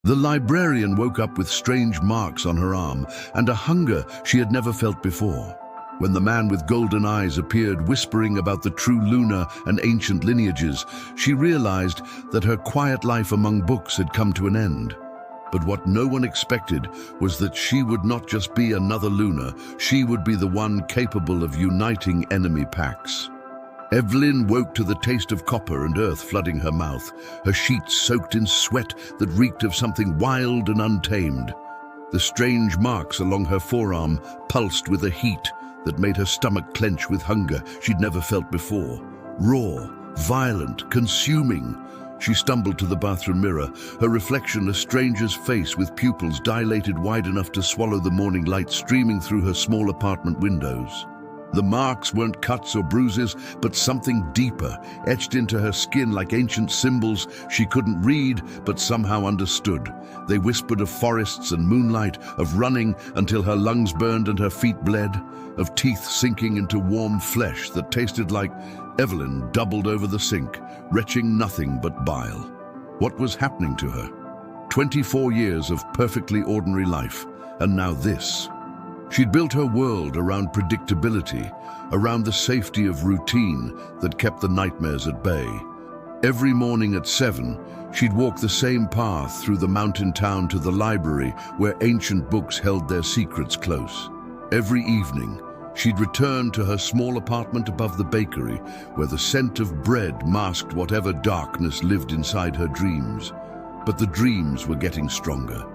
The librarian woke up with strange marks on her arm and a hunger she had never felt before. When the man with golden eyes appeared whispering about the true lunar and ancient lineages, she realized that her quiet life among books had come to an end. But what no one expected was that she would not just be another Luna, she would be the one capable of uniting enemy packs. Evelyn woke to the taste of copper and earth flooding her mouth, her sheets soaked in sweat that reeked of something wild and untamed. The strange marks along her forearm pulsed with a heat that made her stomach clench with hunger she'd never felt before. Raw, violent, consuming. She stumbled to the bathroom mirror, her reflection a stranger's face with pupils dilated wide enough to swallow the morning light streaming through her small apartment windows. The marks weren't cuts or bruises, but something deeper, etched into her skin like ancient symbols she couldn't read but somehow understood. They whispered of forests and moonlight, of running until her lungs burned and her feet bled, of teeth sinking into warm flesh that tasted like... Evelyn doubled over the sink, retching nothing but bile. What was happening to her? 24 years of perfectly ordinary life, and now this. She'd built her world around predictability, around the safety of routine that kept the nightmares at bay. Every morning at 7, she'd walk the same path through the mountain town to the library where ancient books held their secrets close. Every evening, she'd return to her small apartment above the bakery, where the scent of bread masked whatever darkness lived inside her dreams. But the dreams were getting stronger.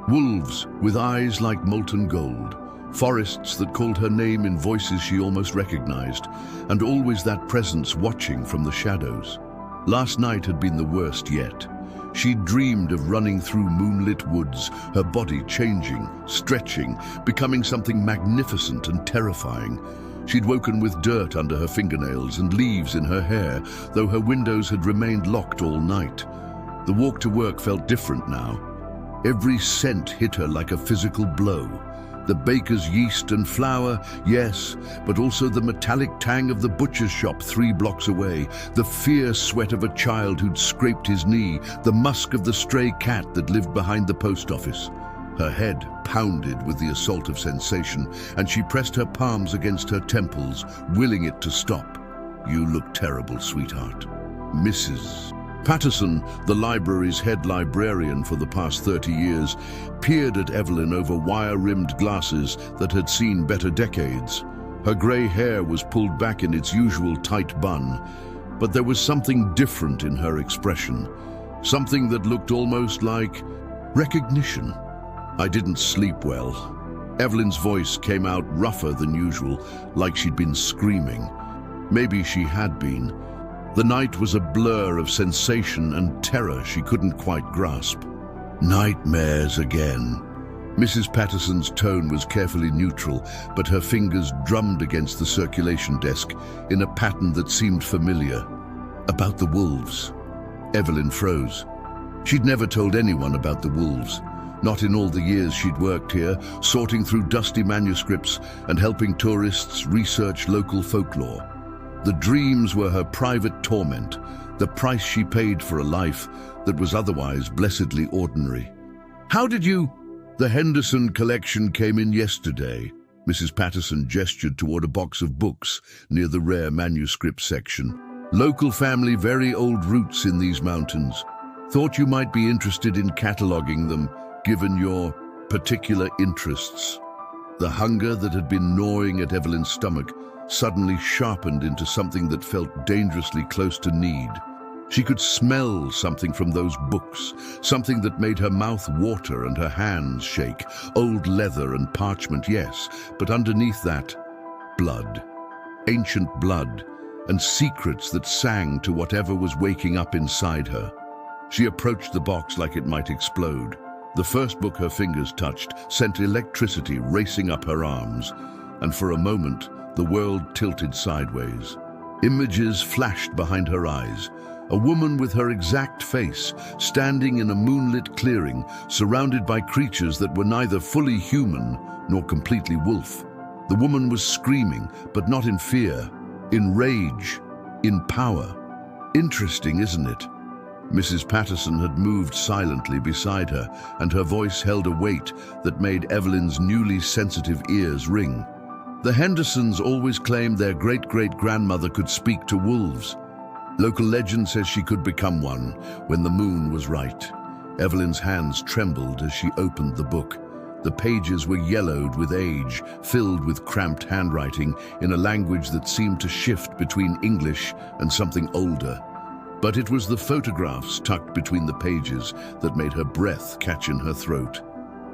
Wolves with eyes like molten gold, forests that called her name in voices she almost recognized, and always that presence watching from the shadows. Last night had been the worst yet. She'd dreamed of running through moonlit woods, her body changing, stretching, becoming something magnificent and terrifying. She'd woken with dirt under her fingernails and leaves in her hair, though her windows had remained locked all night. The walk to work felt different now. Every scent hit her like a physical blow. The baker's yeast and flour, yes, but also the metallic tang of the butcher's shop 3 blocks away, the fierce sweat of a child who'd scraped his knee, the musk of the stray cat that lived behind the post office. Her head pounded with the assault of sensation, and she pressed her palms against her temples, willing it to stop. "You look terrible, sweetheart." Mrs. Patterson, the library's head librarian for the past 30 years, peered at Evelyn over wire-rimmed glasses that had seen better decades. Her grey hair was pulled back in its usual tight bun, but there was something different in her expression, something that looked almost like recognition. "I didn't sleep well." Evelyn's voice came out rougher than usual, like she'd been screaming. Maybe she had been. The night was a blur of sensation and terror she couldn't quite grasp. "Nightmares again." Mrs. Patterson's tone was carefully neutral, but her fingers drummed against the circulation desk in a pattern that seemed familiar. "About the wolves." Evelyn froze. She'd never told anyone about the wolves. Not in all the years she'd worked here, sorting through dusty manuscripts and helping tourists research local folklore. The dreams were her private torment, the price she paid for a life that was otherwise blessedly ordinary. "How did you—" "The Henderson collection came in yesterday." Mrs. Patterson gestured toward a box of books near the rare manuscript section. "Local family, very old roots in these mountains. Thought you might be interested in cataloging them, given your particular interests." The hunger that had been gnawing at Evelyn's stomach suddenly sharpened into something that felt dangerously close to need. She could smell something from those books, something that made her mouth water and her hands shake. Old leather and parchment, yes, but underneath that, blood. Ancient blood, and secrets that sang to whatever was waking up inside her. She approached the box like it might explode. The first book her fingers touched sent electricity racing up her arms, and for a moment, the world tilted sideways. Images flashed behind her eyes. A woman with her exact face, standing in a moonlit clearing, surrounded by creatures that were neither fully human nor completely wolf. The woman was screaming, but not in fear, in rage, in power. Interesting, isn't it? Mrs. Patterson had moved silently beside her, and her voice held a weight that made Evelyn's newly sensitive ears ring. The Hendersons always claimed their great-great-grandmother could speak to wolves. Local legend says she could become one when the moon was right. Evelyn's hands trembled as she opened the book. The pages were yellowed with age, filled with cramped handwriting in a language that seemed to shift between English and something older. But it was the photographs tucked between the pages that made her breath catch in her throat.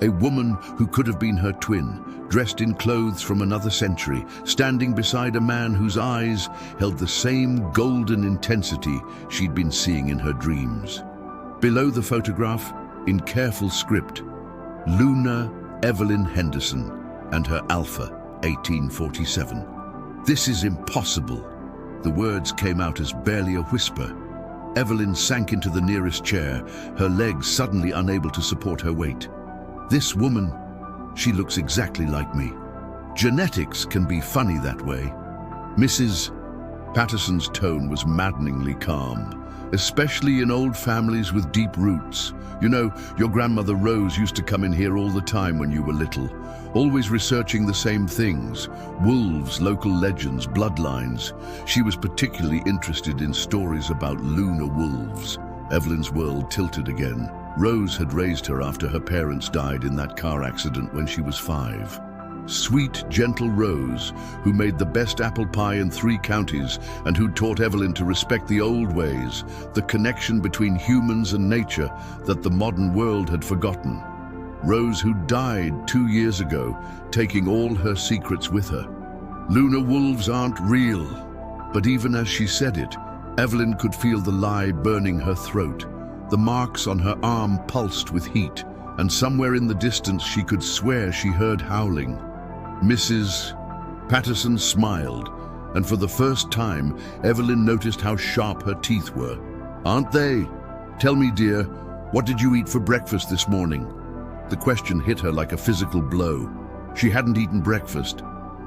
A woman who could have been her twin, dressed in clothes from another century, standing beside a man whose eyes held the same golden intensity she'd been seeing in her dreams. Below the photograph, in careful script, Luna Evelyn Henderson and her Alpha, 1847. "This is impossible." The words came out as barely a whisper. Evelyn sank into the nearest chair, her legs suddenly unable to support her weight. "This woman, she looks exactly like me. Genetics can be funny that way." Mrs. Patterson's tone was maddeningly calm, especially in old families with deep roots. "You know, your grandmother Rose used to come in here all the time when you were little, always researching the same things: wolves, local legends, bloodlines. She was particularly interested in stories about lunar wolves." Evelyn's world tilted again. Rose had raised her after her parents died in that car accident when she was 5. Sweet, gentle Rose, who made the best apple pie in 3 counties and who taught Evelyn to respect the old ways, the connection between humans and nature that the modern world had forgotten. Rose, who died 2 years ago, taking all her secrets with her. Lunar wolves aren't real. But even as she said it, Evelyn could feel the lie burning her throat. The marks on her arm pulsed with heat, and somewhere in the distance she could swear she heard howling. Mrs. Patterson smiled, and for the first time, Evelyn noticed how sharp her teeth were. "Aren't they? Tell me, dear, what did you eat for breakfast this morning?" The question hit her like a physical blow. She hadn't eaten breakfast,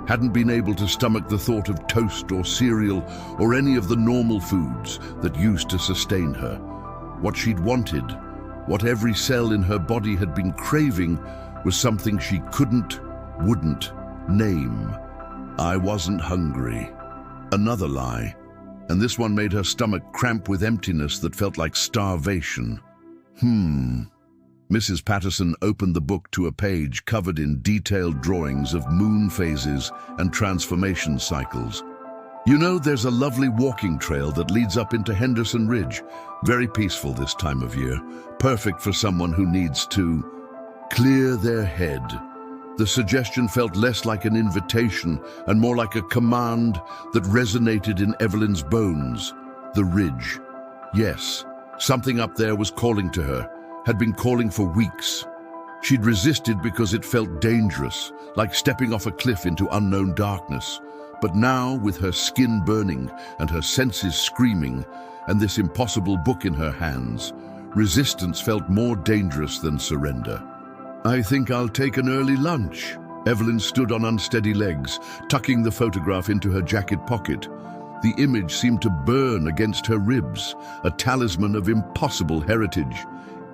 hadn't been able to stomach the thought of toast or cereal or any of the normal foods that used to sustain her. What she'd wanted, what every cell in her body had been craving, was something she wouldn't name. "I wasn't hungry." Another lie, and this one made her stomach cramp with emptiness that felt like starvation. Mrs. Patterson opened the book to a page covered in detailed drawings of moon phases and transformation cycles. "You know, there's a lovely walking trail that leads up into Henderson Ridge. Very peaceful this time of year. Perfect for someone who needs to clear their head." The suggestion felt less like an invitation and more like a command that resonated in Evelyn's bones. The ridge. Yes, something up there was calling to her, had been calling for weeks. She'd resisted because it felt dangerous, like stepping off a cliff into unknown darkness. But now, with her skin burning and her senses screaming, and this impossible book in her hands, resistance felt more dangerous than surrender. "I think I'll take an early lunch." Evelyn stood on unsteady legs, tucking the photograph into her jacket pocket. The image seemed to burn against her ribs, a talisman of impossible heritage.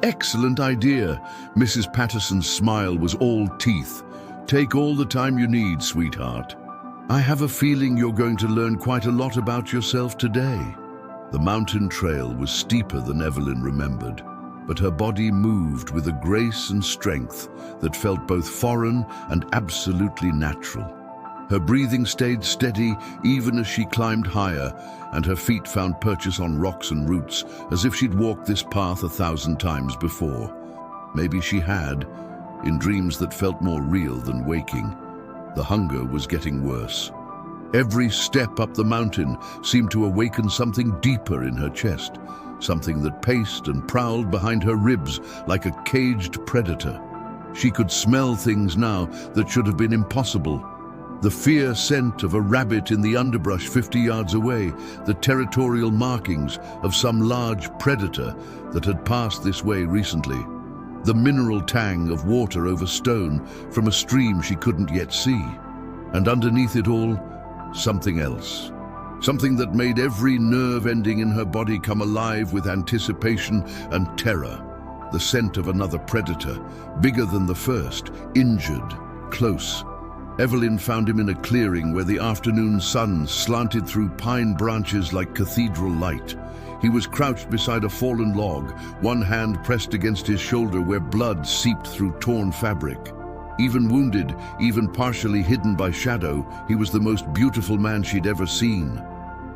"Excellent idea." Mrs. Patterson's smile was all teeth. "Take all the time you need, sweetheart. I have a feeling you're going to learn quite a lot about yourself today." The mountain trail was steeper than Evelyn remembered, but her body moved with a grace and strength that felt both foreign and absolutely natural. Her breathing stayed steady even as she climbed higher, and her feet found purchase on rocks and roots, as if she'd walked this path 1,000 times before. Maybe she had, in dreams that felt more real than waking. The hunger was getting worse. Every step up the mountain seemed to awaken something deeper in her chest, something that paced and prowled behind her ribs like a caged predator. She could smell things now that should have been impossible. The fear scent of a rabbit in the underbrush 50 yards away, the territorial markings of some large predator that had passed this way recently, the mineral tang of water over stone from a stream she couldn't yet see, and underneath it all, something else. something that made every nerve ending in her body come alive with anticipation and terror. The scent of another predator, bigger than the first, injured, close. Evelyn found him in a clearing where the afternoon sun slanted through pine branches like cathedral light. He was crouched beside a fallen log, one hand pressed against his shoulder where blood seeped through torn fabric. Even wounded, even partially hidden by shadow, he was the most beautiful man she'd ever seen.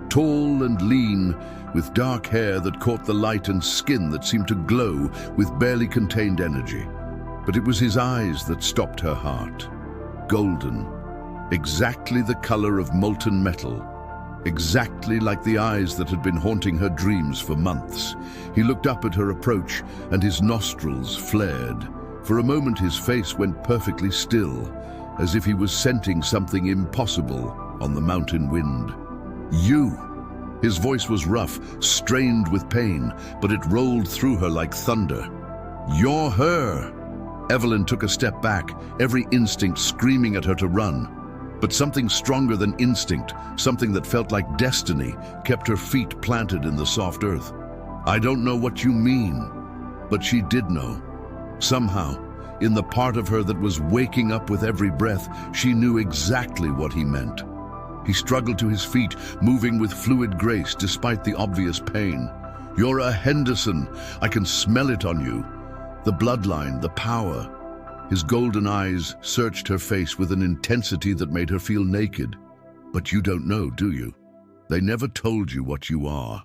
Tall and lean, with dark hair that caught the light and skin that seemed to glow with barely contained energy. But it was his eyes that stopped her heart. Golden, exactly the color of molten metal, exactly like the eyes that had been haunting her dreams for months. He looked up at her approach, and his nostrils flared. For a moment his face went perfectly still, as if he was scenting something impossible on the mountain wind. "You!" His voice was rough, strained with pain, but it rolled through her like thunder. "You're her!" Evelyn took a step back, every instinct screaming at her to run. But something stronger than instinct, something that felt like destiny, kept her feet planted in the soft earth. "I don't know what you mean." But she did know. Somehow, in the part of her that was waking up with every breath, she knew exactly what he meant. He struggled to his feet, moving with fluid grace despite the obvious pain. "You're a Henderson. I can smell it on you. The bloodline, the power." His golden eyes searched her face with an intensity that made her feel naked. "But you don't know, do you? They never told you what you are."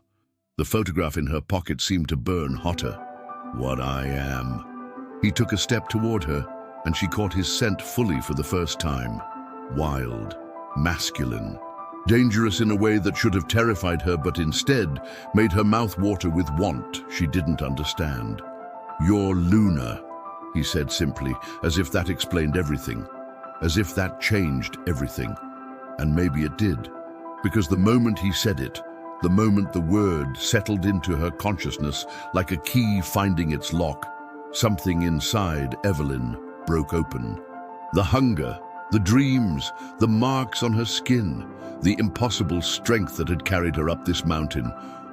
The photograph in her pocket seemed to burn hotter. "What I am." He took a step toward her, and she caught his scent fully for the first time. Wild, masculine, dangerous in a way that should have terrified her, but instead made her mouth water with want she didn't understand. "You're Luna," he said simply, as if that explained everything, as if that changed everything. And maybe it did, because the moment he said it, the moment the word settled into her consciousness like a key finding its lock, something inside Evelyn broke open. The hunger, the dreams, the marks on her skin, the impossible strength that had carried her up this mountain,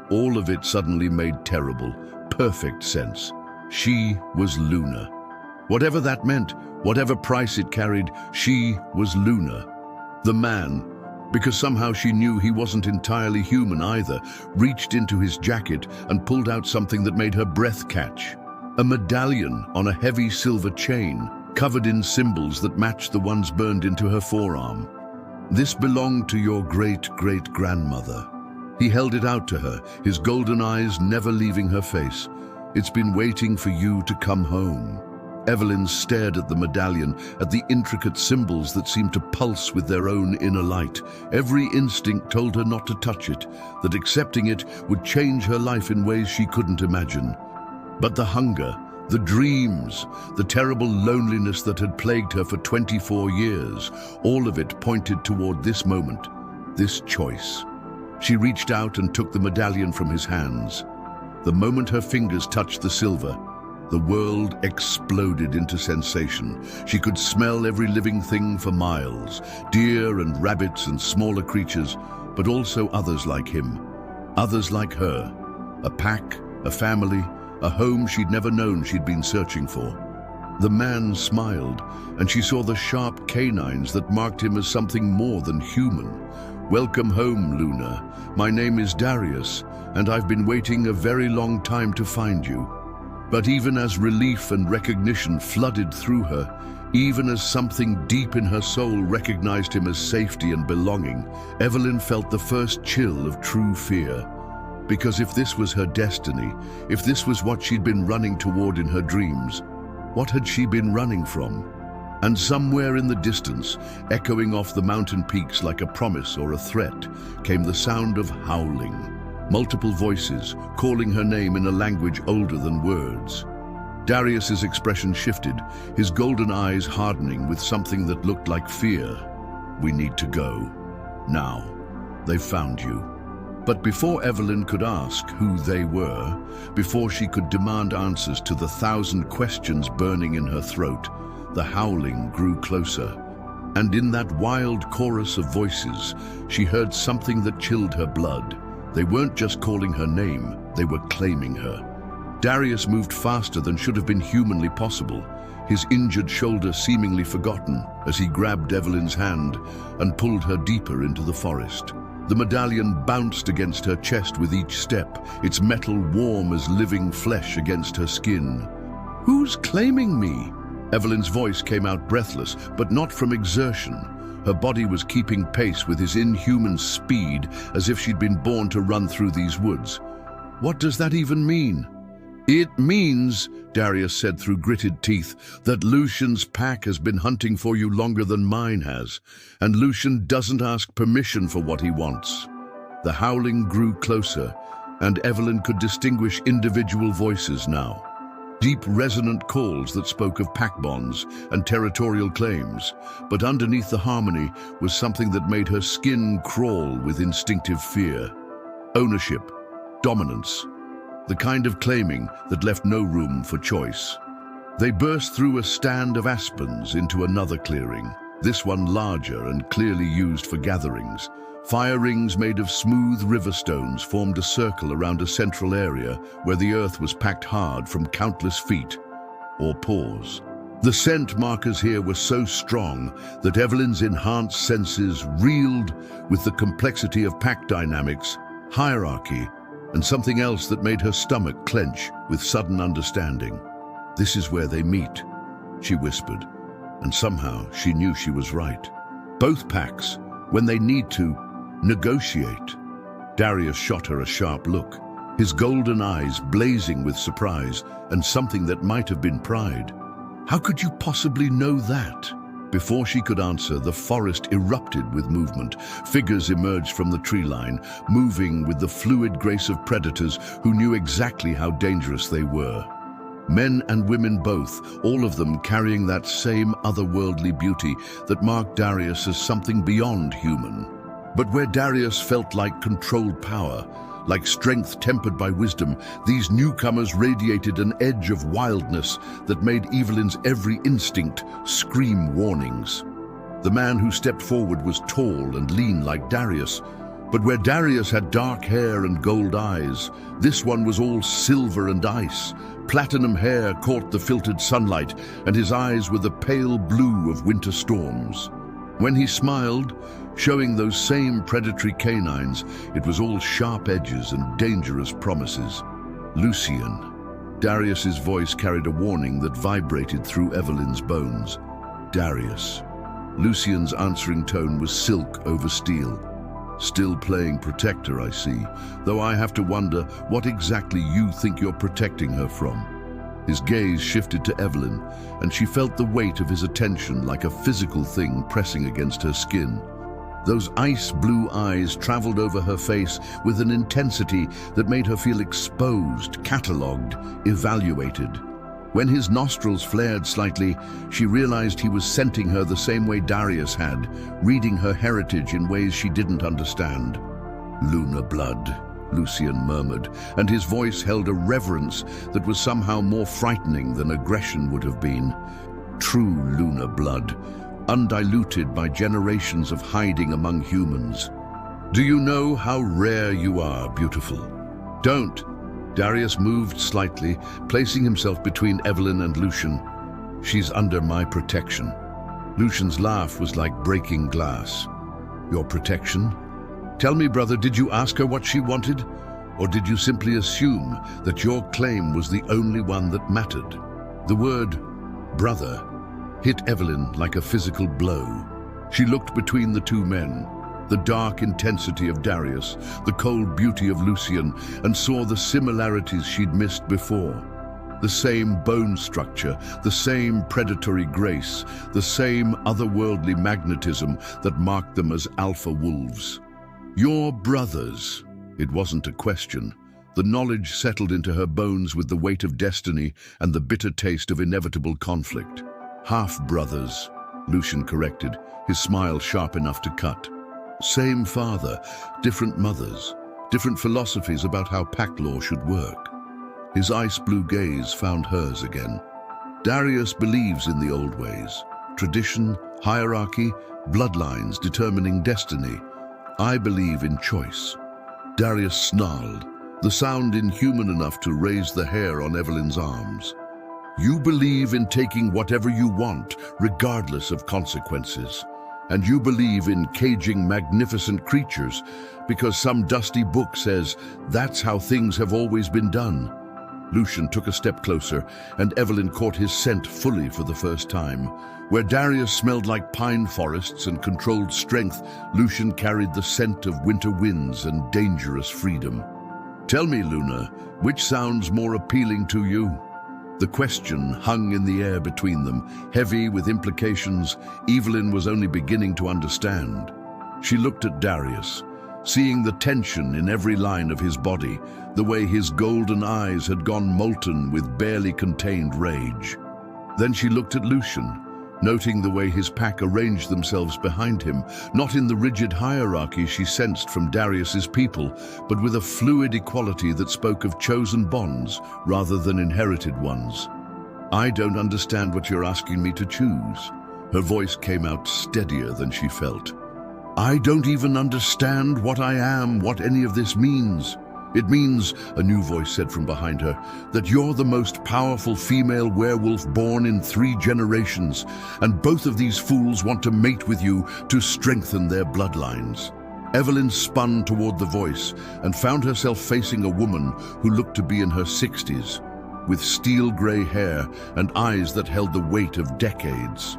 all of it suddenly made terrible, perfect sense. She was Luna. Whatever that meant, whatever price it carried, she was Luna. The man, because somehow she knew he wasn't entirely human either, reached into his jacket and pulled out something that made her breath catch. A medallion on a heavy silver chain, covered in symbols that matched the ones burned into her forearm. "This belonged to your great-great-grandmother." He held it out to her, his golden eyes never leaving her face. "It's been waiting for you to come home." Evelyn stared at the medallion, at the intricate symbols that seemed to pulse with their own inner light. Every instinct told her not to touch it, that accepting it would change her life in ways she couldn't imagine. But the hunger, the dreams, the terrible loneliness that had plagued her for 24 years, all of it pointed toward this moment, this choice. She reached out and took the medallion from his hands. The moment her fingers touched the silver, the world exploded into sensation. She could smell every living thing for miles, deer and rabbits and smaller creatures, but also others like him, others like her, a pack, a family, a home she'd never known she'd been searching for. The man smiled, and she saw the sharp canines that marked him as something more than human. "Welcome home, Luna. My name is Darius, and I've been waiting a very long time to find you." But even as relief and recognition flooded through her, even as something deep in her soul recognized him as safety and belonging, Evelyn felt the first chill of true fear. Because if this was her destiny, if this was what she'd been running toward in her dreams, what had she been running from? And somewhere in the distance, echoing off the mountain peaks like a promise or a threat, came the sound of howling. Multiple voices calling her name in a language older than words. Darius's expression shifted, his golden eyes hardening with something that looked like fear. "We need to go. Now. They've found you." But before Evelyn could ask who they were, before she could demand answers to the 1,000 questions burning in her throat, the howling grew closer. And in that wild chorus of voices, she heard something that chilled her blood. They weren't just calling her name, they were claiming her. Darius moved faster than should have been humanly possible, his injured shoulder seemingly forgotten as he grabbed Evelyn's hand and pulled her deeper into the forest. The medallion bounced against her chest with each step, its metal warm as living flesh against her skin. "Who's claiming me?" Evelyn's voice came out breathless, but not from exertion. Her body was keeping pace with his inhuman speed, as if she'd been born to run through these woods. "What does that even mean?" "It means," Darius said through gritted teeth, "that Lucian's pack has been hunting for you longer than mine has, and Lucian doesn't ask permission for what he wants." The howling grew closer, and Evelyn could distinguish individual voices now. Deep, resonant calls that spoke of pack bonds and territorial claims, but underneath the harmony was something that made her skin crawl with instinctive fear. Ownership, dominance, the kind of claiming that left no room for choice. They burst through a stand of aspens into another clearing, this one larger and clearly used for gatherings. Fire rings made of smooth river stones formed a circle around a central area where the earth was packed hard from countless feet or paws. The scent markers here were so strong that Evelyn's enhanced senses reeled with the complexity of pack dynamics, hierarchy, and something else that made her stomach clench with sudden understanding. "This is where they meet," she whispered, and somehow she knew she was right. Both packs, when they need to, negotiate. Darius shot her a sharp look, his golden eyes blazing with surprise and something that might have been pride. "How could you possibly know that?" Before she could answer, the forest erupted with movement. Figures emerged from the tree line, moving with the fluid grace of predators who knew exactly how dangerous they were. Men and women both, all of them carrying that same otherworldly beauty that marked Darius as something beyond human. But where Darius felt like controlled power, like strength tempered by wisdom, these newcomers radiated an edge of wildness that made Evelyn's every instinct scream warnings. The man who stepped forward was tall and lean like Darius, but where Darius had dark hair and gold eyes, this one was all silver and ice. Platinum hair caught the filtered sunlight, and his eyes were the pale blue of winter storms. When he smiled, showing those same predatory canines, it was all sharp edges and dangerous promises. "Lucian." Darius's voice carried a warning that vibrated through Evelyn's bones. "Darius." Lucian's answering tone was silk over steel. "Still playing protector, I see, though I have to wonder what exactly you think you're protecting her from." His gaze shifted to Evelyn, and she felt the weight of his attention like a physical thing pressing against her skin. Those ice-blue eyes traveled over her face with an intensity that made her feel exposed, catalogued, evaluated. When his nostrils flared slightly, she realized he was scenting her the same way Darius had, reading her heritage in ways she didn't understand. "Lunar blood," Lucian murmured, and his voice held a reverence that was somehow more frightening than aggression would have been. "True lunar blood, undiluted by generations of hiding among humans. Do you know how rare you are, beautiful?" "Don't." Darius moved slightly, placing himself between Evelyn and Lucian. "She's under my protection." Lucian's laugh was like breaking glass. "Your protection? Tell me, brother, did you ask her what she wanted? Or did you simply assume that your claim was the only one that mattered?" The word, brother, hit Evelyn like a physical blow. She looked between the two men, the dark intensity of Darius, the cold beauty of Lucian, and saw the similarities she'd missed before. The same bone structure, the same predatory grace, the same otherworldly magnetism that marked them as alpha wolves. "Your brothers." It wasn't a question. The knowledge settled into her bones with the weight of destiny and the bitter taste of inevitable conflict. "Half-brothers," Lucian corrected, his smile sharp enough to cut. "Same father, different mothers, different philosophies about how pack law should work." His ice-blue gaze found hers again. "Darius believes in the old ways, tradition, hierarchy, bloodlines determining destiny. I believe in choice." Darius snarled, the sound inhuman enough to raise the hair on Evelyn's arms. "You believe in taking whatever you want, regardless of consequences. And you believe in caging magnificent creatures because some dusty book says that's how things have always been done." Lucian took a step closer, and Evelyn caught his scent fully for the first time. Where Darius smelled like pine forests and controlled strength, Lucian carried the scent of winter winds and dangerous freedom. "Tell me, Luna, which sounds more appealing to you?" The question hung in the air between them, heavy with implications Evelyn was only beginning to understand. She looked at Darius, seeing the tension in every line of his body, the way his golden eyes had gone molten with barely contained rage. Then she looked at Lucian, noting the way his pack arranged themselves behind him, not in the rigid hierarchy she sensed from Darius's people, but with a fluid equality that spoke of chosen bonds rather than inherited ones. "I don't understand what you're asking me to choose." Her voice came out steadier than she felt. "I don't even understand what I am, what any of this means. It means," a new voice said from behind her, "that you're the most powerful female werewolf born in 3 generations, and both of these fools want to mate with you to strengthen their bloodlines." Evelyn spun toward the voice and found herself facing a woman who looked to be in her 60s, with steel-gray hair and eyes that held the weight of decades.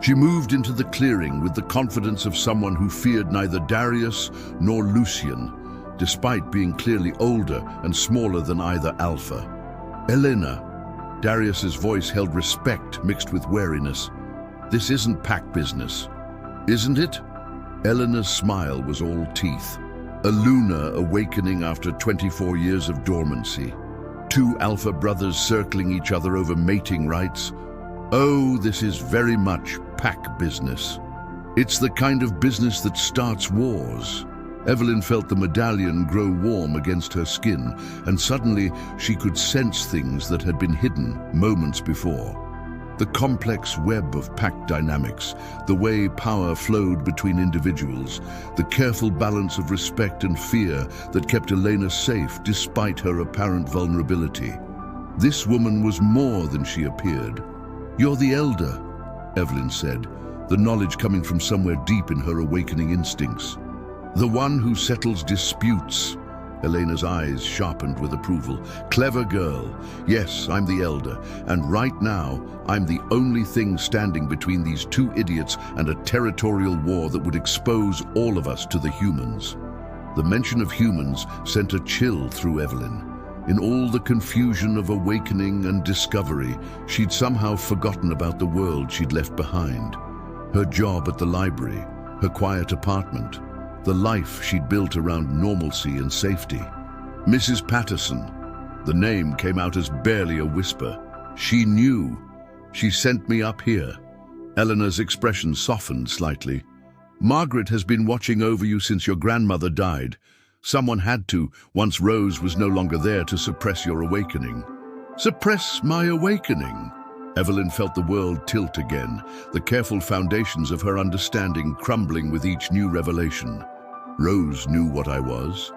She moved into the clearing with the confidence of someone who feared neither Darius nor Lucian, despite being clearly older and smaller than either alpha. "Elena," Darius's voice held respect mixed with wariness. "This isn't pack business, isn't it?" Elena's smile was all teeth. A Luna awakening after 24 years of dormancy. 2 alpha brothers circling each other over mating rights. Oh, this is very much pack business. It's the kind of business that starts wars. Evelyn felt the medallion grow warm against her skin, and suddenly she could sense things that had been hidden moments before. The complex web of pack dynamics, the way power flowed between individuals, the careful balance of respect and fear that kept Elena safe despite her apparent vulnerability. This woman was more than she appeared. "You're the elder," Evelyn said, the knowledge coming from somewhere deep in her awakening instincts. "The one who settles disputes." Elena's eyes sharpened with approval. "Clever girl. Yes, I'm the elder, and right now, I'm the only thing standing between these 2 idiots and a territorial war that would expose all of us to the humans." The mention of humans sent a chill through Evelyn. In all the confusion of awakening and discovery, she'd somehow forgotten about the world she'd left behind. Her job at the library, her quiet apartment, the life she'd built around normalcy and safety. "Mrs. Patterson." The name came out as barely a whisper. She knew. "She sent me up here." Eleanor's expression softened slightly. "Margaret has been watching over you since your grandmother died. Someone had to, once Rose was no longer there, to suppress your awakening." "Suppress my awakening?" Evelyn felt the world tilt again, the careful foundations of her understanding crumbling with each new revelation. Rose knew what I was.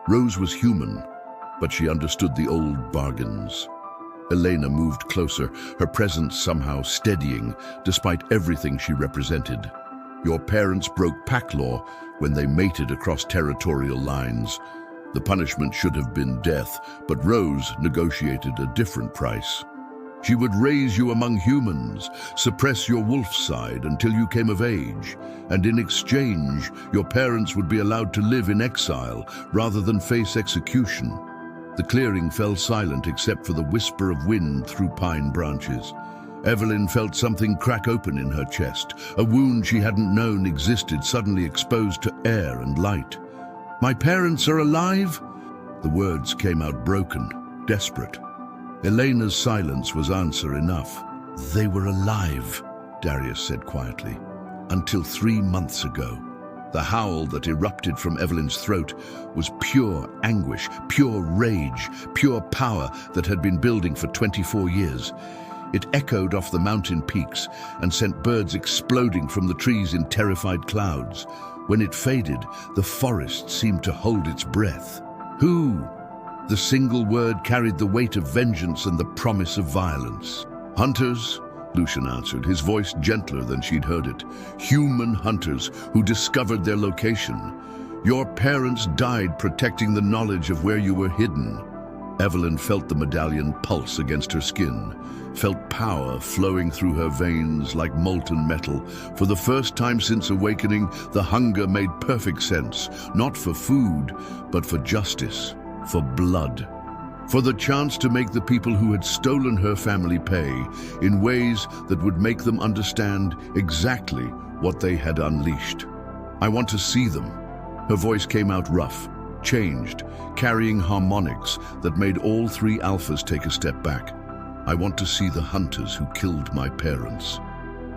Rose was human, but she understood the old bargains. Elena moved closer, her presence somehow steadying, despite everything she represented. "Your parents broke pack law when they mated across territorial lines. The punishment should have been death, but Rose negotiated a different price. She would raise you among humans, suppress your wolf side until you came of age, and in exchange, your parents would be allowed to live in exile rather than face execution." The clearing fell silent except for the whisper of wind through pine branches. Evelyn felt something crack open in her chest, a wound she hadn't known existed suddenly exposed to air and light. "My parents are alive?" The words came out broken, desperate. Elena's silence was answer enough. "They were alive," Darius said quietly, "until 3 months ago." The howl that erupted from Evelyn's throat was pure anguish, pure rage, pure power that had been building for 24 years. It echoed off the mountain peaks and sent birds exploding from the trees in terrified clouds. When it faded, the forest seemed to hold its breath. Who? The single word carried the weight of vengeance and the promise of violence. Hunters, Lucian answered, his voice gentler than she'd heard it. Human hunters who discovered their location. Your parents died protecting the knowledge of where you were hidden. Evelyn felt the medallion pulse against her skin, felt power flowing through her veins like molten metal. For the first time since awakening, the hunger made perfect sense, not for food, but for justice, for blood, for the chance to make the people who had stolen her family pay in ways that would make them understand exactly what they had unleashed. I want to see them. Her voice came out rough, changed, carrying harmonics that made all three alphas take a step back. I want to see the hunters who killed my parents.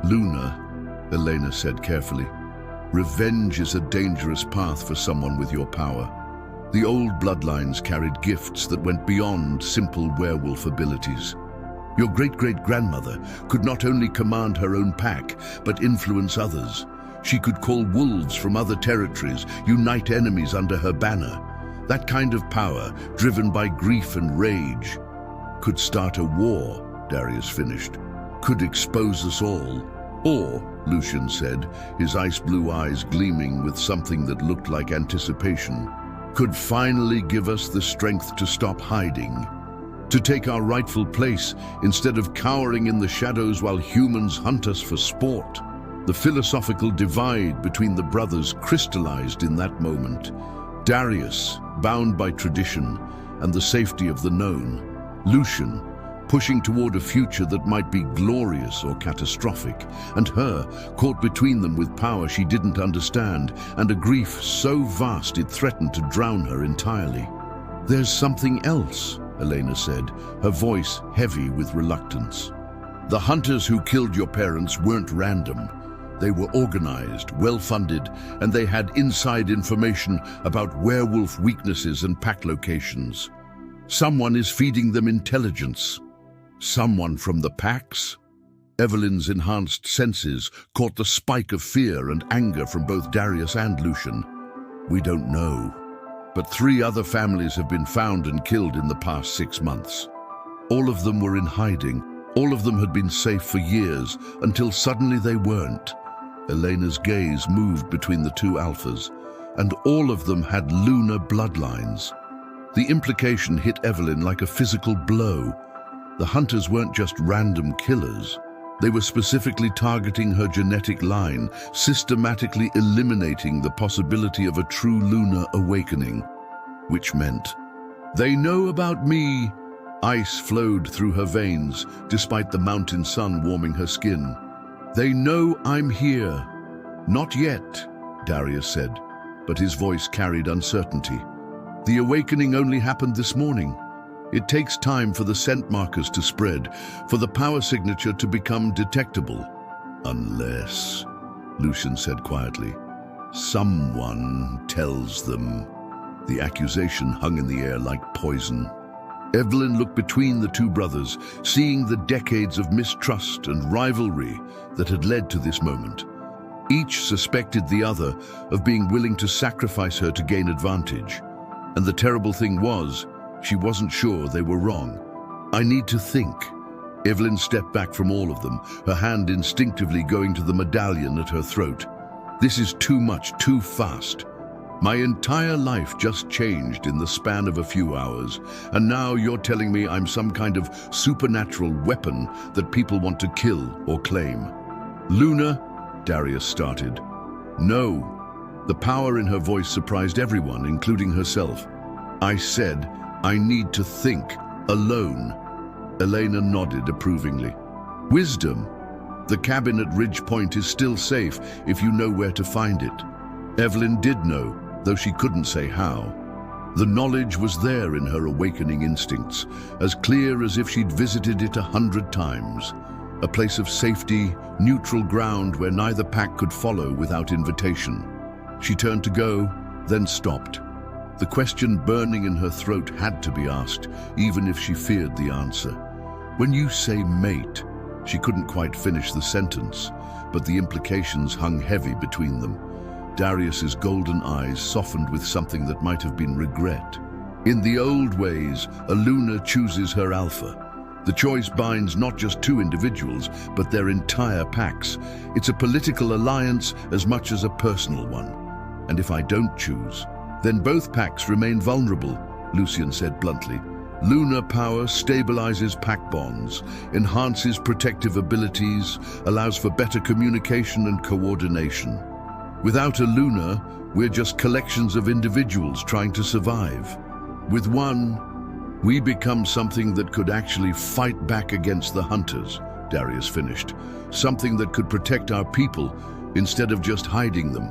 Luna, Elena said carefully, revenge is a dangerous path for someone with your power. The old bloodlines carried gifts that went beyond simple werewolf abilities. Your great-great-grandmother could not only command her own pack, but influence others. She could call wolves from other territories, unite enemies under her banner. That kind of power, driven by grief and rage, could start a war, Darius finished. Could expose us all. Or, Lucian said, his ice-blue eyes gleaming with something that looked like anticipation, could finally give us the strength to stop hiding, to take our rightful place instead of cowering in the shadows while humans hunt us for sport. The philosophical divide between the brothers crystallized in that moment. Darius, bound by tradition and the safety of the known. Lucian, pushing toward a future that might be glorious or catastrophic. And her, caught between them with power she didn't understand and a grief so vast it threatened to drown her entirely. There's something else, Elena said, her voice heavy with reluctance. The hunters who killed your parents weren't random. They were organized, well-funded, and they had inside information about werewolf weaknesses and pack locations. Someone is feeding them intelligence. Someone from the packs? Evelyn's enhanced senses caught the spike of fear and anger from both Darius and Lucian. We don't know. But 3 other families have been found and killed in the past 6 months. All of them were in hiding. All of them had been safe for years, until suddenly they weren't. Elena's gaze moved between the 2 alphas, and all of them had lunar bloodlines. The implication hit Evelyn like a physical blow. The hunters weren't just random killers. They were specifically targeting her genetic line, systematically eliminating the possibility of a true lunar awakening. Which meant, they know about me. Ice flowed through her veins, despite the mountain sun warming her skin. They know I'm here. Not yet, Darius said, but his voice carried uncertainty. The awakening only happened this morning. It takes time for the scent markers to spread, for the power signature to become detectable. Unless, Lucian said quietly, someone tells them. The accusation hung in the air like poison. Evelyn looked between the 2 brothers, seeing the decades of mistrust and rivalry that had led to this moment. Each suspected the other of being willing to sacrifice her to gain advantage. And the terrible thing was, she wasn't sure they were wrong. I need to think. Evelyn stepped back from all of them, her hand instinctively going to the medallion at her throat. This is too much, too fast. My entire life just changed in the span of a few hours, and now you're telling me I'm some kind of supernatural weapon that people want to kill or claim. Luna, Darius started. No. The power in her voice surprised everyone, including herself. I said, I need to think, alone. Elena nodded approvingly. Wisdom. The cabin at Ridge Point is still safe if you know where to find it. Evelyn did know, though she couldn't say how. The knowledge was there in her awakening instincts, as clear as if she'd visited it 100 times. A place of safety, neutral ground where neither pack could follow without invitation. She turned to go, then stopped. The question burning in her throat had to be asked, even if she feared the answer. When you say mate, she couldn't quite finish the sentence, but the implications hung heavy between them. Darius's golden eyes softened with something that might have been regret. In the old ways, a Luna chooses her alpha. The choice binds not just two individuals, but their entire packs. It's a political alliance as much as a personal one. And if I don't choose, then both packs remain vulnerable, Lucian said bluntly. Lunar power stabilizes pack bonds, enhances protective abilities, allows for better communication and coordination. Without a Luna, we're just collections of individuals trying to survive. With one, we become something that could actually fight back against the hunters, Darius finished. Something that could protect our people instead of just hiding them.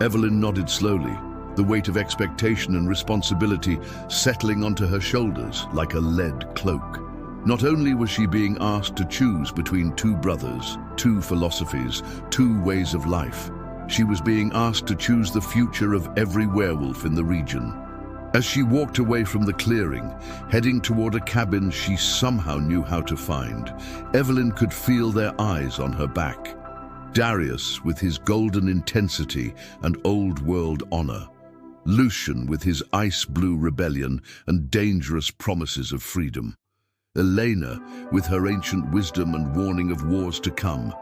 Evelyn nodded slowly, the weight of expectation and responsibility settling onto her shoulders like a lead cloak. Not only was she being asked to choose between two brothers, two philosophies, two ways of life, she was being asked to choose the future of every werewolf in the region. As she walked away from the clearing, heading toward a cabin she somehow knew how to find, Evelyn could feel their eyes on her back. Darius with his golden intensity and old-world honor, Lucian with his ice-blue rebellion and dangerous promises of freedom, Elena with her ancient wisdom and warning of wars to come.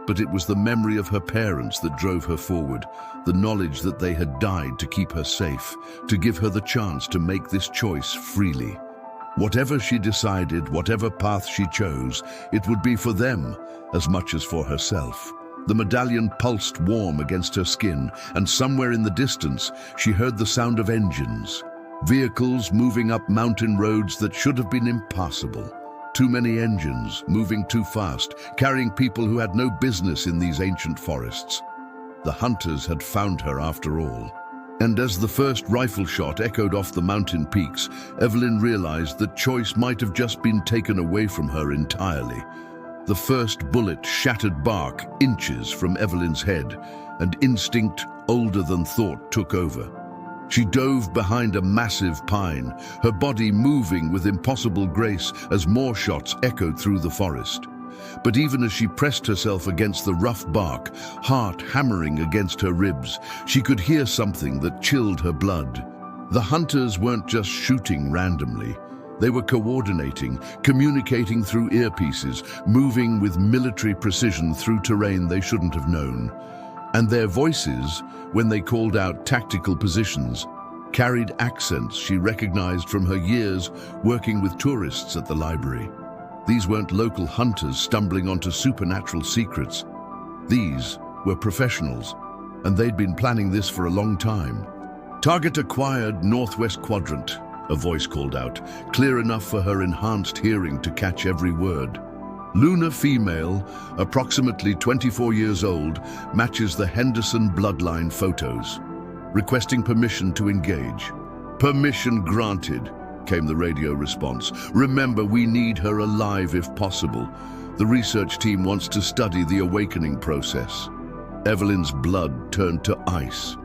But it was the memory of her parents that drove her forward, the knowledge that they had died to keep her safe, to give her the chance to make this choice freely. Whatever she decided, whatever path she chose, it would be for them as much as for herself. The medallion pulsed warm against her skin, and somewhere in the distance, she heard the sound of engines. Vehicles moving up mountain roads that should have been impassable. Too many engines, moving too fast, carrying people who had no business in these ancient forests. The hunters had found her after all. And as the first rifle shot echoed off the mountain peaks, Evelyn realized that choice might have just been taken away from her entirely. The first bullet shattered bark inches from Evelyn's head, and instinct older than thought took over. She dove behind a massive pine, her body moving with impossible grace as more shots echoed through the forest. But even as she pressed herself against the rough bark, heart hammering against her ribs, she could hear something that chilled her blood. The hunters weren't just shooting randomly. They were coordinating, communicating through earpieces, moving with military precision through terrain they shouldn't have known. And their voices, when they called out tactical positions, carried accents she recognized from her years working with tourists at the library. These weren't local hunters stumbling onto supernatural secrets. These were professionals, and they'd been planning this for a long time. "Target acquired, northwest quadrant," a voice called out, clear enough for her enhanced hearing to catch every word. Luna female, approximately 24 years old, matches the Henderson bloodline photos. Requesting permission to engage. "Permission granted," came the radio response. "Remember, we need her alive if possible. The research team wants to study the awakening process." Evelyn's blood turned to ice.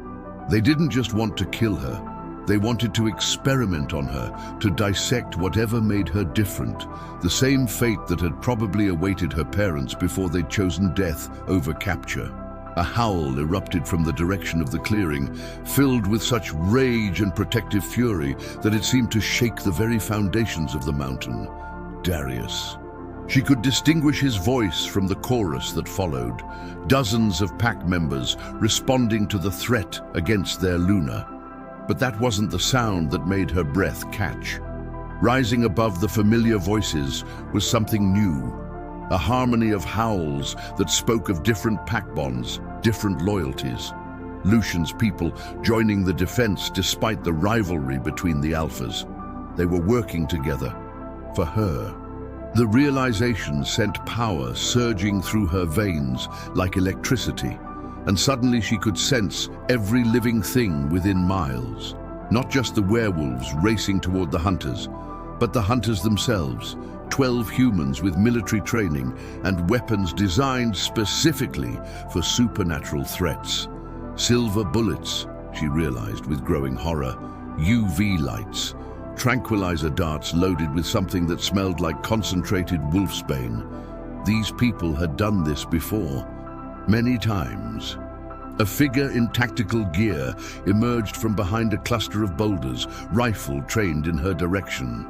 They didn't just want to kill her. They wanted to experiment on her, to dissect whatever made her different, the same fate that had probably awaited her parents before they'd chosen death over capture. A howl erupted from the direction of the clearing, filled with such rage and protective fury that it seemed to shake the very foundations of the mountain. Darius. She could distinguish his voice from the chorus that followed, dozens of pack members responding to the threat against their Luna. But that wasn't the sound that made her breath catch. Rising above the familiar voices was something new, a harmony of howls that spoke of different pack bonds, different loyalties. Lucian's people joining the defense despite the rivalry between the alphas. They were working together for her. The realization sent power surging through her veins like electricity. And suddenly she could sense every living thing within miles. Not just the werewolves racing toward the hunters, but the hunters themselves, 12 humans with military training and weapons designed specifically for supernatural threats. Silver bullets, she realized with growing horror, UV lights, tranquilizer darts loaded with something that smelled like concentrated wolfsbane. These people had done this before, many times. A figure in tactical gear emerged from behind a cluster of boulders, rifle trained in her direction.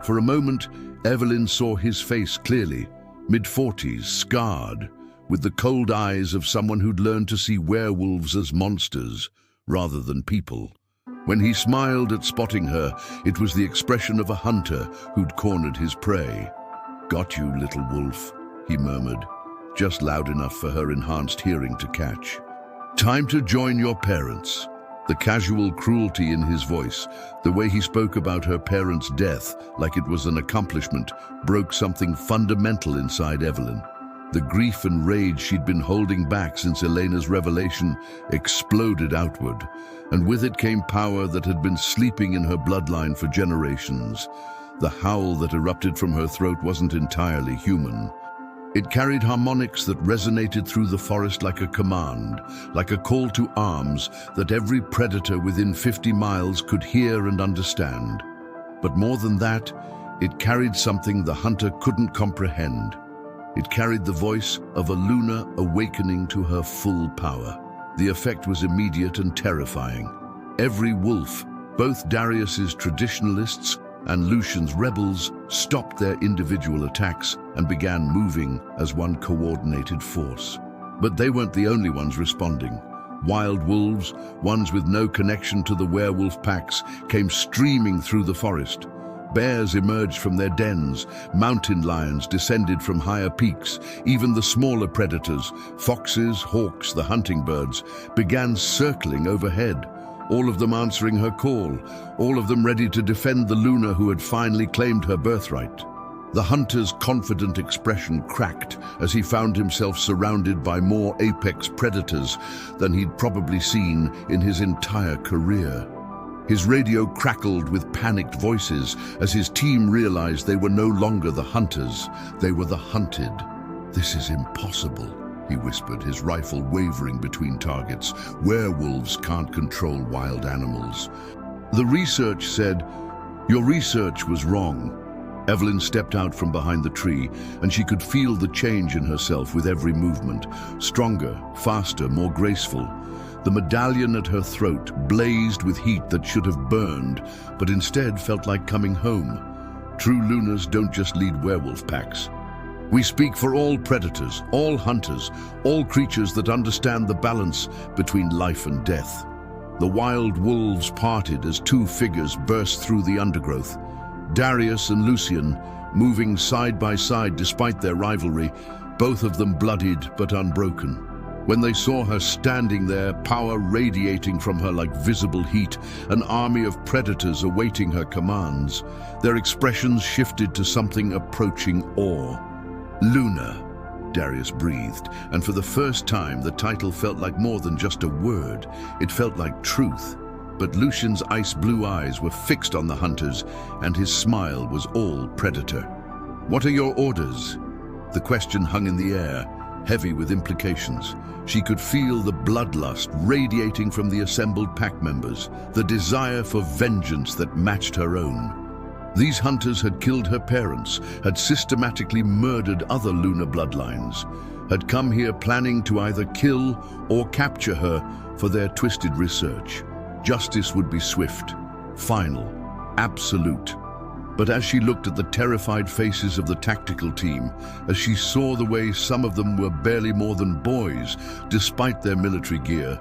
For a moment, Evelyn saw his face clearly, mid-40s, scarred, with the cold eyes of someone who'd learned to see werewolves as monsters rather than people. When he smiled at spotting her, it was the expression of a hunter who'd cornered his prey. "Got you, little wolf," he murmured, just loud enough for her enhanced hearing to catch. "Time to join your parents." The casual cruelty in his voice, the way he spoke about her parents' death like it was an accomplishment, broke something fundamental inside Evelyn. The grief and rage she'd been holding back since Elena's revelation exploded outward, and with it came power that had been sleeping in her bloodline for generations. The howl that erupted from her throat wasn't entirely human. It carried harmonics that resonated through the forest like a command, like a call to arms that every predator within 50 miles could hear and understand. But more than that, it carried something the hunter couldn't comprehend. It carried the voice of a Luna awakening to her full power. The effect was immediate and terrifying. Every wolf, both Darius's traditionalists and Lucian's rebels, stopped their individual attacks and began moving as one coordinated force. But they weren't the only ones responding. Wild wolves, ones with no connection to the werewolf packs, came streaming through the forest. Bears emerged from their dens, mountain lions descended from higher peaks. Even the smaller predators, foxes, hawks, the hunting birds, began circling overhead, all of them answering her call, all of them ready to defend the Luna who had finally claimed her birthright. The hunter's confident expression cracked as he found himself surrounded by more apex predators than he'd probably seen in his entire career. His radio crackled with panicked voices as his team realized they were no longer the hunters, they were the hunted. "This is impossible," he whispered, his rifle wavering between targets. "Werewolves can't control wild animals." The research said, "Your research was wrong." Evelyn stepped out from behind the tree, and she could feel the change in herself with every movement. Stronger, faster, more graceful. The medallion at her throat blazed with heat that should have burned, but instead felt like coming home. True Lunas don't just lead werewolf packs. We speak for all predators, all hunters, all creatures that understand the balance between life and death. The wild wolves parted as two figures burst through the undergrowth. Darius and Lucian, moving side by side despite their rivalry, both of them bloodied but unbroken. When they saw her standing there, power radiating from her like visible heat, an army of predators awaiting her commands, their expressions shifted to something approaching awe. "Luna," Darius breathed, and for the first time the title felt like more than just a word. It felt like truth. But Lucian's ice-blue eyes were fixed on the hunters, and his smile was all predator. "What are your orders?" The question hung in the air, heavy with implications. She could feel the bloodlust radiating from the assembled pack members, the desire for vengeance that matched her own. These hunters had killed her parents, had systematically murdered other Luna bloodlines, had come here planning to either kill or capture her for their twisted research. Justice would be swift, final, absolute. But as she looked at the terrified faces of the tactical team, as she saw the way some of them were barely more than boys, despite their military gear,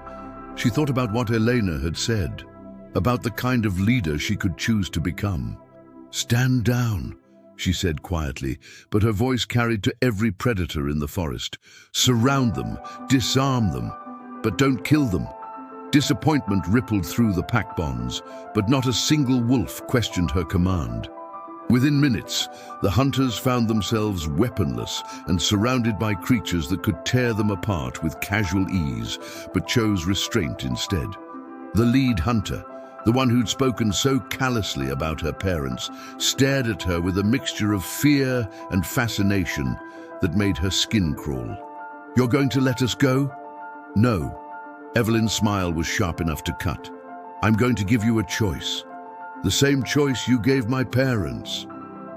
she thought about what Elena had said, about the kind of leader she could choose to become. "Stand down," she said quietly, but her voice carried to every predator in the forest. "Surround them, disarm them, but don't kill them." Disappointment rippled through the pack bonds, but not a single wolf questioned her command. Within minutes, the hunters found themselves weaponless and surrounded by creatures that could tear them apart with casual ease, but chose restraint instead. The lead hunter, the one who'd spoken so callously about her parents, stared at her with a mixture of fear and fascination that made her skin crawl. "You're going to let us go?" "No." Evelyn's smile was sharp enough to cut. "I'm going to give you a choice. The same choice you gave my parents."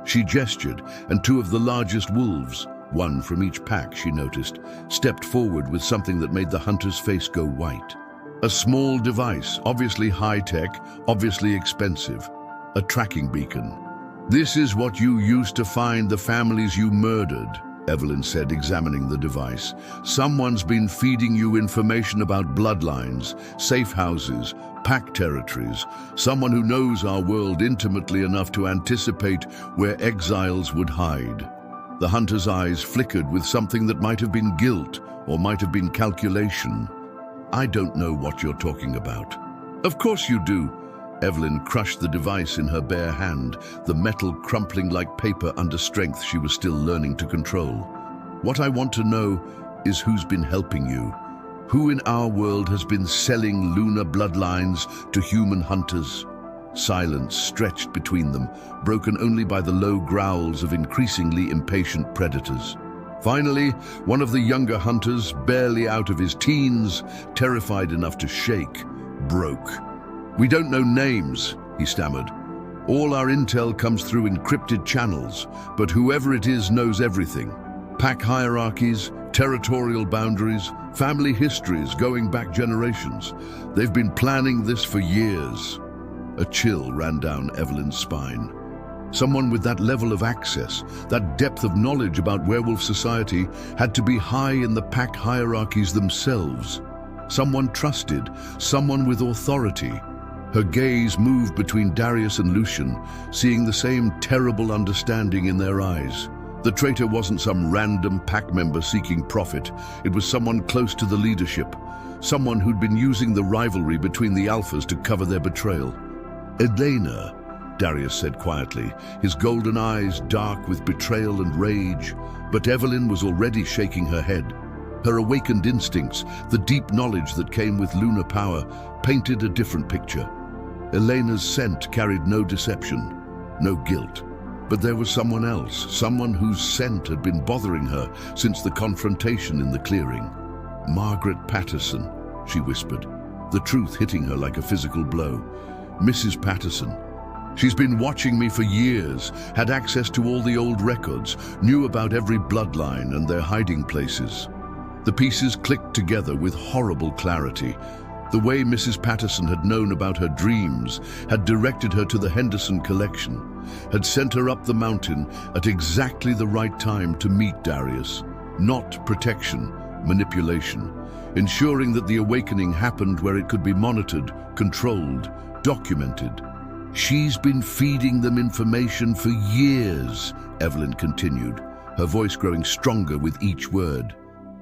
She gestured, and two of the largest wolves, one from each pack, she noticed, stepped forward with something that made the hunter's face go white. A small device, obviously high-tech, obviously expensive. A tracking beacon. "This is what you used to find the families you murdered," Evelyn said, examining the device. "Someone's been feeding you information about bloodlines, safe houses, pack territories, someone who knows our world intimately enough to anticipate where exiles would hide." The hunter's eyes flickered with something that might have been guilt or might have been calculation. "I don't know what you're talking about." "Of course you do." Evelyn crushed the device in her bare hand, the metal crumpling like paper under strength she was still learning to control. "What I want to know is who's been helping you. Who in our world has been selling lunar bloodlines to human hunters?" Silence stretched between them, broken only by the low growls of increasingly impatient predators. Finally, one of the younger hunters, barely out of his teens, terrified enough to shake, broke. "We don't know names," he stammered. "All our intel comes through encrypted channels, but whoever it is knows everything. Pack hierarchies, territorial boundaries, family histories going back generations. They've been planning this for years." A chill ran down Evelyn's spine. Someone with that level of access, that depth of knowledge about werewolf society, had to be high in the pack hierarchies themselves. Someone trusted, someone with authority. Her gaze moved between Darius and Lucian, seeing the same terrible understanding in their eyes. The traitor wasn't some random pack member seeking profit. It was someone close to the leadership, someone who'd been using the rivalry between the alphas to cover their betrayal. "Elena," Darius said quietly, his golden eyes dark with betrayal and rage, but Evelyn was already shaking her head. Her awakened instincts, the deep knowledge that came with lunar power, painted a different picture. Elena's scent carried no deception, no guilt. But there was someone else, someone whose scent had been bothering her since the confrontation in the clearing. "Margaret Patterson," she whispered, the truth hitting her like a physical blow. "Mrs. Patterson. She's been watching me for years, had access to all the old records, knew about every bloodline and their hiding places." The pieces clicked together with horrible clarity. The way Mrs. Patterson had known about her dreams, had directed her to the Henderson collection, had sent her up the mountain at exactly the right time to meet Darius. Not protection, manipulation. Ensuring that the awakening happened where it could be monitored, controlled, documented. "She's been feeding them information for years," Evelyn continued, her voice growing stronger with each word.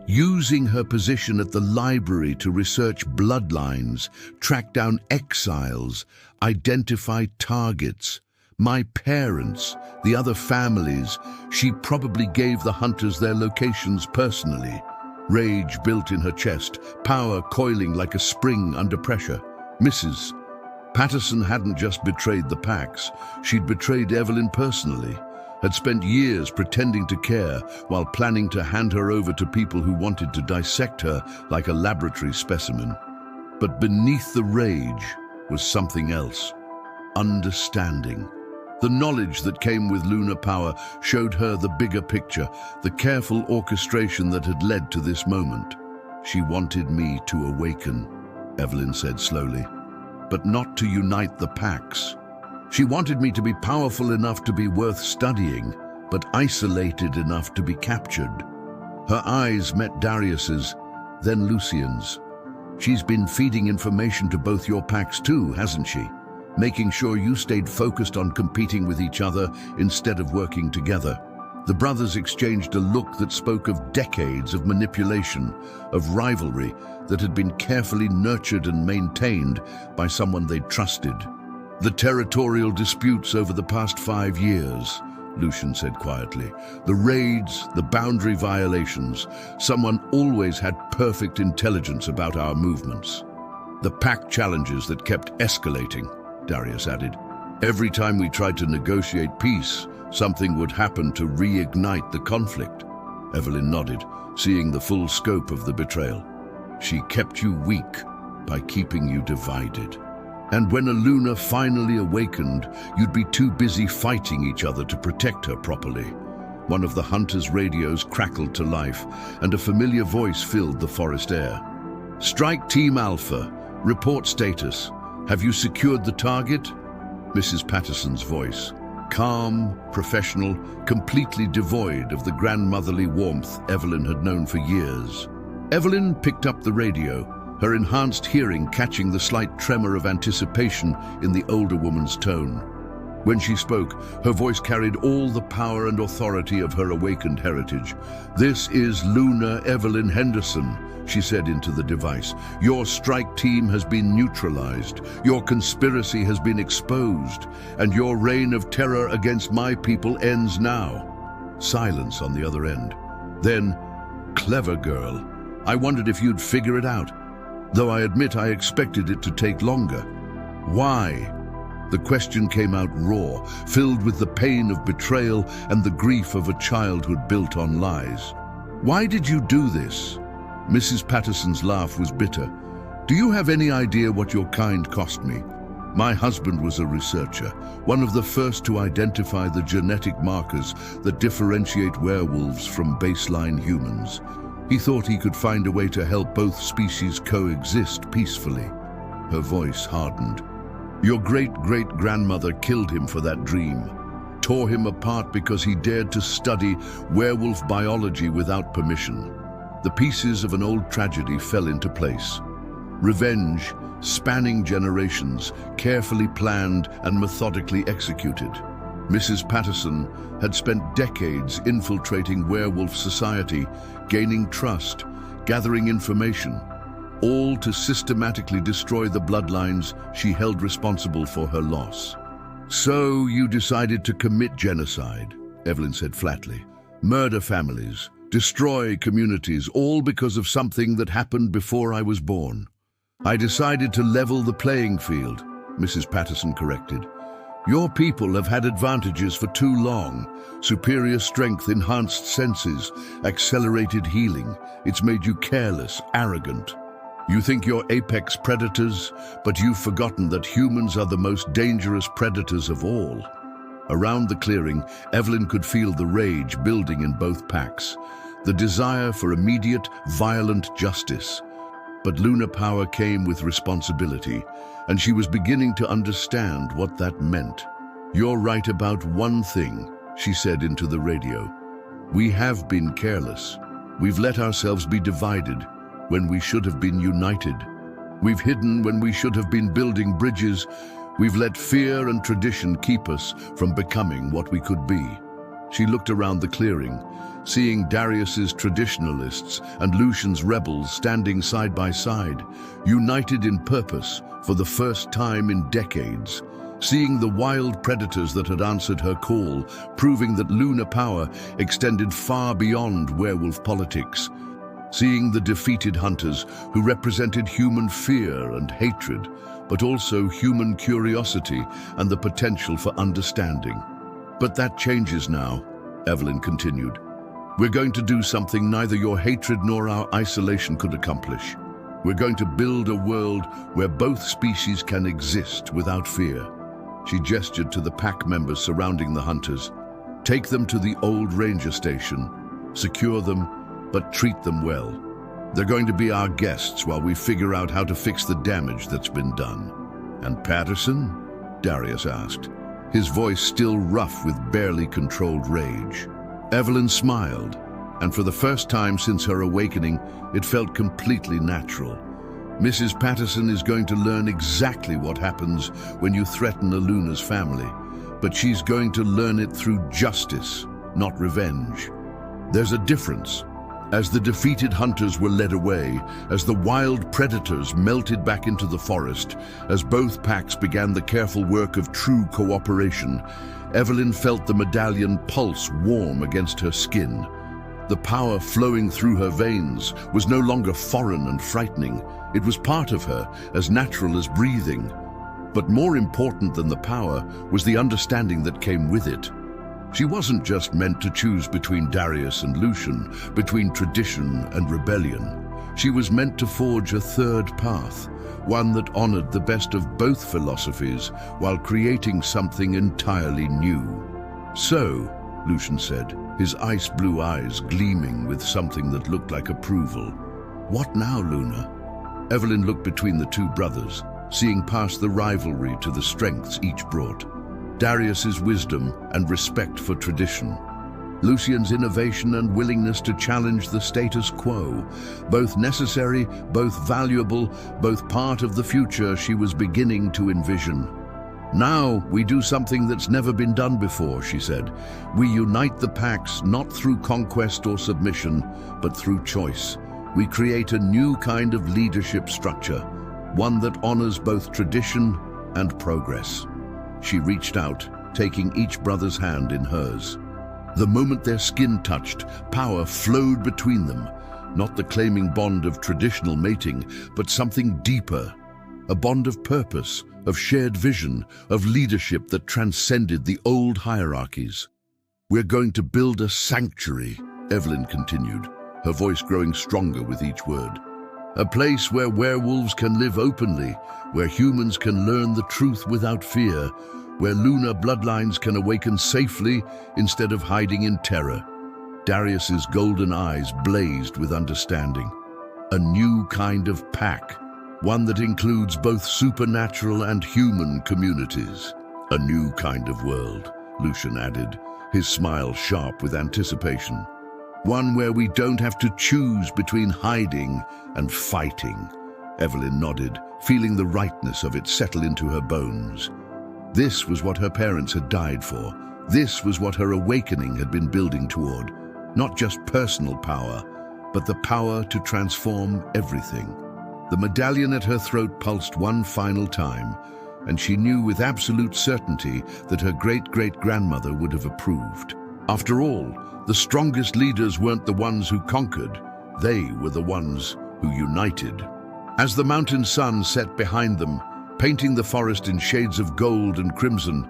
"Using her position at the library to research bloodlines, track down exiles, identify targets. My parents, the other families, she probably gave the hunters their locations personally." Rage built in her chest, power coiling like a spring under pressure. Mrs. Patterson hadn't just betrayed the packs, she'd betrayed Evelyn personally, had spent years pretending to care while planning to hand her over to people who wanted to dissect her like a laboratory specimen. But beneath the rage was something else. Understanding. The knowledge that came with lunar power showed her the bigger picture, the careful orchestration that had led to this moment. "She wanted me to awaken," Evelyn said slowly, "but not to unite the packs. She wanted me to be powerful enough to be worth studying, but isolated enough to be captured." Her eyes met Darius's, then Lucian's. "She's been feeding information to both your packs too, hasn't she? Making sure you stayed focused on competing with each other instead of working together." The brothers exchanged a look that spoke of decades of manipulation, of rivalry that had been carefully nurtured and maintained by someone they'd trusted. "The territorial disputes over the past 5 years," Lucian said quietly. "The raids, the boundary violations. Someone always had perfect intelligence about our movements. The pack challenges that kept escalating," Darius added. "Every time we tried to negotiate peace, something would happen to reignite the conflict." Evelyn nodded, seeing the full scope of the betrayal. "She kept you weak by keeping you divided." And when Luna finally awakened, you'd be too busy fighting each other to protect her properly. One of the hunters' radios crackled to life, and a familiar voice filled the forest air. "Strike Team Alpha. Report status. Have you secured the target?" Mrs. Patterson's voice, calm, professional, completely devoid of the grandmotherly warmth Evelyn had known for years. Evelyn picked up the radio, her enhanced hearing catching the slight tremor of anticipation in the older woman's tone. When she spoke, her voice carried all the power and authority of her awakened heritage. "This is Luna Evelyn Henderson," she said into the device. "Your strike team has been neutralized, your conspiracy has been exposed, and your reign of terror against my people ends now." Silence on the other end. Then, "Clever girl. I wondered if you'd figure it out, though I admit I expected it to take longer. Why?" The question came out raw, filled with the pain of betrayal and the grief of a childhood built on lies. "Why did you do this?" Mrs. Patterson's laugh was bitter. "Do you have any idea what your kind cost me? My husband was a researcher, one of the first to identify the genetic markers that differentiate werewolves from baseline humans. He thought he could find a way to help both species coexist peacefully." Her voice hardened. "Your great-great-grandmother killed him for that dream, tore him apart because he dared to study werewolf biology without permission. The pieces of an old tragedy fell into place. Revenge, spanning generations, carefully planned and methodically executed. Mrs. Patterson had spent decades infiltrating werewolf society, gaining trust, gathering information, all to systematically destroy the bloodlines she held responsible for her loss. "So you decided to commit genocide," Evelyn said flatly. "Murder families, destroy communities, all because of something that happened before I was born." "I decided to level the playing field," Mrs. Patterson corrected. "Your people have had advantages for too long. Superior strength, enhanced senses, accelerated healing. It's made you careless, arrogant. You think you're apex predators, but you've forgotten that humans are the most dangerous predators of all." Around the clearing, Evelyn could feel the rage building in both packs, the desire for immediate, violent justice. But Luna power came with responsibility, and she was beginning to understand what that meant. "You're right about one thing," she said into the radio. "We have been careless. We've let ourselves be divided when we should have been united. We've hidden when we should have been building bridges. We've let fear and tradition keep us from becoming what we could be." She looked around the clearing, seeing Darius's traditionalists and Lucian's rebels standing side by side, united in purpose for the first time in decades. Seeing the wild predators that had answered her call, proving that Luna power extended far beyond werewolf politics. Seeing the defeated hunters who represented human fear and hatred, but also human curiosity and the potential for understanding. "But that changes now," Evelyn continued. "We're going to do something neither your hatred nor our isolation could accomplish. We're going to build a world where both species can exist without fear." She gestured to the pack members surrounding the hunters. "Take them to the old ranger station, secure them, but treat them well. They're going to be our guests while we figure out how to fix the damage that's been done." "And Patterson?" Darius asked, his voice still rough with barely controlled rage. Evelyn smiled, and for the first time since her awakening, it felt completely natural. "Mrs. Patterson is going to learn exactly what happens when you threaten a Luna's family, but she's going to learn it through justice, not revenge. There's a difference. As the defeated hunters were led away, as the wild predators melted back into the forest, as both packs began the careful work of true cooperation, Evelyn felt the medallion pulse warm against her skin. The power flowing through her veins was no longer foreign and frightening. It was part of her, as natural as breathing. But more important than the power was the understanding that came with it. She wasn't just meant to choose between Darius and Lucian, between tradition and rebellion. She was meant to forge a third path, one that honored the best of both philosophies while creating something entirely new. "So," Lucian said, his ice blue eyes gleaming with something that looked like approval. "What now, Luna?" Evelyn looked between the two brothers, seeing past the rivalry to the strengths each brought. Darius's wisdom and respect for tradition, Lucian's innovation and willingness to challenge the status quo, both necessary, both valuable, both part of the future she was beginning to envision. "Now we do something that's never been done before," she said. "We unite the packs not through conquest or submission, but through choice. We create a new kind of leadership structure, one that honors both tradition and progress." She reached out, taking each brother's hand in hers. The moment their skin touched, power flowed between them, not the claiming bond of traditional mating, but something deeper, a bond of purpose, of shared vision, of leadership that transcended the old hierarchies. "We're going to build a sanctuary," Evelyn continued, her voice growing stronger with each word. "A place where werewolves can live openly, where humans can learn the truth without fear, where lunar bloodlines can awaken safely instead of hiding in terror." Darius's golden eyes blazed with understanding. "A new kind of pack, one that includes both supernatural and human communities." "A new kind of world," Lucian added, his smile sharp with anticipation. "One where we don't have to choose between hiding and fighting." Evelyn nodded, feeling the rightness of it settle into her bones. This was what her parents had died for. This was what her awakening had been building toward. Not just personal power, but the power to transform everything. The medallion at her throat pulsed one final time, and she knew with absolute certainty that her great-great-grandmother would have approved. After all, the strongest leaders weren't the ones who conquered. They were the ones who united. As the mountain sun set behind them, painting the forest in shades of gold and crimson,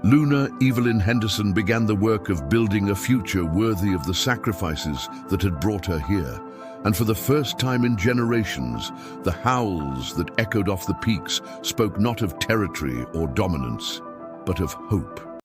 Luna Evelyn Henderson began the work of building a future worthy of the sacrifices that had brought her here. And for the first time in generations, the howls that echoed off the peaks spoke not of territory or dominance, but of hope.